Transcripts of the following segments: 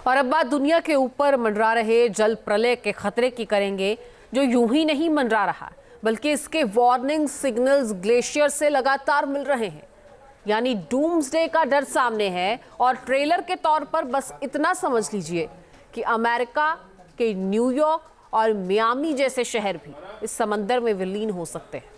और अब बात दुनिया के ऊपर मंडरा रहे जल प्रलय के खतरे की करेंगे, जो यूं ही नहीं मंडरा रहा बल्कि इसके वार्निंग सिग्नल्स ग्लेशियर से लगातार मिल रहे हैं। यानी डूम्सडे का डर सामने है। और ट्रेलर के तौर पर बस इतना समझ लीजिए कि अमेरिका के न्यूयॉर्क और मियामी जैसे शहर भी इस समंदर में विलीन हो सकते हैं।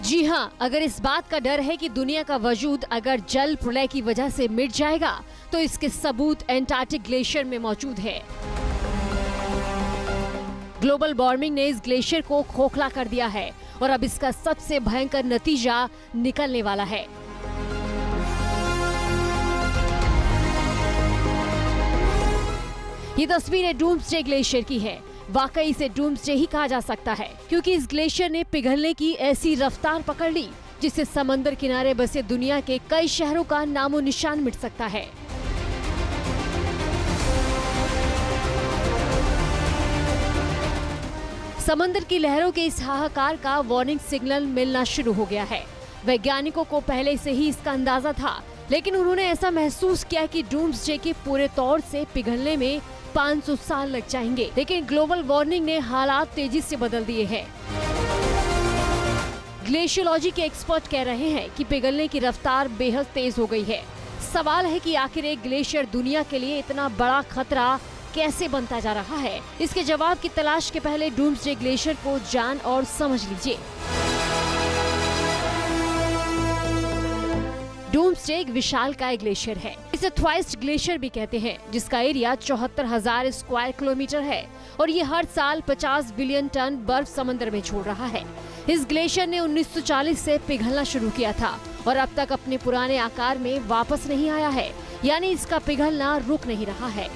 जी हाँ, अगर इस बात का डर है कि दुनिया का वजूद अगर जल प्रलय की वजह से मिट जाएगा, तो इसके सबूत एंटार्क्टिक ग्लेशियर में मौजूद है। ग्लोबल वार्मिंग ने इस ग्लेशियर को खोखला कर दिया है और अब इसका सबसे भयंकर नतीजा निकलने वाला है। ये तस्वीरें डूम्सडे ग्लेशियर की है। वाकई इसे डूम्सडे ही कहा जा सकता है, क्योंकि इस ग्लेशियर ने पिघलने की ऐसी रफ्तार पकड़ ली जिससे समंदर किनारे बसे दुनिया के कई शहरों का नामो निशान मिट सकता है। समंदर की लहरों के इस हाहाकार का वार्निंग सिग्नल मिलना शुरू हो गया है। वैज्ञानिकों को पहले से ही इसका अंदाजा था, लेकिन उन्होंने ऐसा महसूस किया कि डूम्सडे के पूरे तौर से पिघलने में 500 साल लग जाएंगे। लेकिन ग्लोबल वार्मिंग ने हालात तेजी से बदल दिए हैं। ग्लेशियोलॉजी के एक्सपर्ट कह रहे हैं कि पिघलने की रफ्तार बेहद तेज हो गई है। सवाल है कि आखिर एक ग्लेशियर दुनिया के लिए इतना बड़ा खतरा कैसे बनता जा रहा है। इसके जवाब की तलाश के पहले डूम्सडे ग्लेशियर को जान और समझ लीजिए। डूम्सडे एक विशालकाय ग्लेशियर है। इसे ट्वाइस्ट ग्लेशियर भी कहते हैं, जिसका एरिया 74,000 स्क्वायर किलोमीटर है और ये हर साल 50 बिलियन टन बर्फ समंदर में छोड़ रहा है। इस ग्लेशियर ने 1940 से पिघलना शुरू किया था और अब तक अपने पुराने आकार में वापस नहीं आया है, यानी इसका पिघलना रुक नहीं रहा है।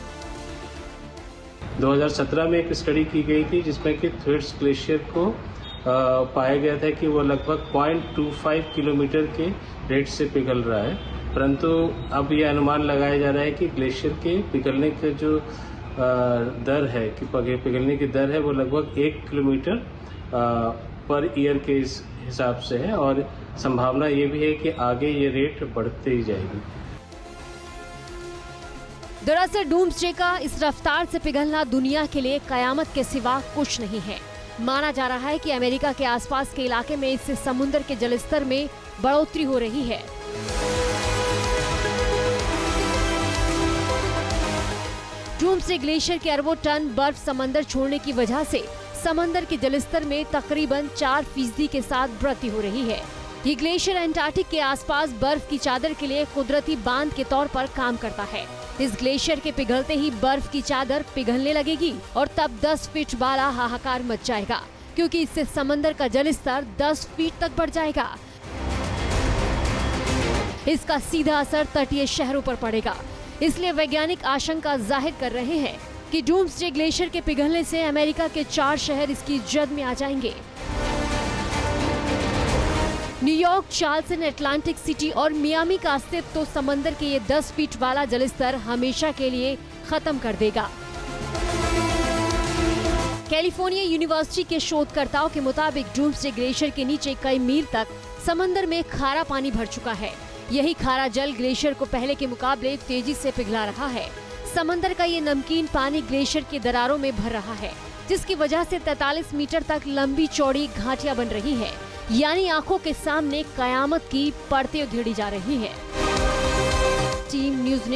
2017 में एक स्टडी की गई थी जिसमें कि थ्विट्स ग्लेशियर को पाया गया था कि वो लगभग 0.25 किलोमीटर के रेट से पिघल रहा है, परंतु अब ये अनुमान लगाया जा रहा है कि ग्लेशियर के पिघलने का जो दर है कि पिघलने की दर है वो लगभग 1 किलोमीटर पर ईयर के हिसाब से है और संभावना ये भी है कि आगे ये रेट बढ़ते ही जाएगी। दरअसल डूम्सडे का इस रफ्तार से पिघलना दुनिया के लिए कयामत के सिवा कुछ नहीं है। माना जा रहा है कि अमेरिका के आसपास के इलाके में इससे समुद्र के जलस्तर में बढ़ोतरी हो रही है। डूम्सडे ग्लेशियर के अरबों टन बर्फ समंदर छोड़ने की वजह से समंदर के जलस्तर में तकरीबन 4% के साथ वृद्धि हो रही है। ये ग्लेशियर एंटार्क्टिक के आसपास बर्फ की चादर के लिए कुदरती बांध के तौर पर काम करता है। इस ग्लेशियर के पिघलते ही बर्फ की चादर पिघलने लगेगी और तब 10 फीट वाला हाहाकार मच जाएगा, क्योंकि इससे समंदर का जलस्तर 10 फीट तक बढ़ जाएगा। इसका सीधा असर तटीय शहरों पर पड़ेगा। इसलिए वैज्ञानिक आशंका जाहिर कर रहे हैं कि डूम्सडे ग्लेशियर के पिघलने से अमेरिका के 4 शहर इसकी जद में आ जाएंगे। न्यूयॉर्क, चार्ल्सन, अटलांटिक सिटी और मियामी का अस्तित्व तो समंदर के ये 10 फीट वाला जलस्तर हमेशा के लिए खत्म कर देगा। कैलिफोर्निया यूनिवर्सिटी के शोधकर्ताओं के मुताबिक डूम्सडे ग्लेशियर के नीचे कई मील तक समंदर में खारा पानी भर चुका है। यही खारा जल ग्लेशियर को पहले के मुकाबले तेजी से पिघला रहा है। समंदर का ये नमकीन पानी ग्लेशियर की दरारों में भर रहा है, जिसकी वजह से 43 मीटर तक लंबी चौड़ी घाटियां बन रही है। यानी आंखों के सामने कयामत की परतें उधेड़ी जा रही है। टीम न्यूज़ ने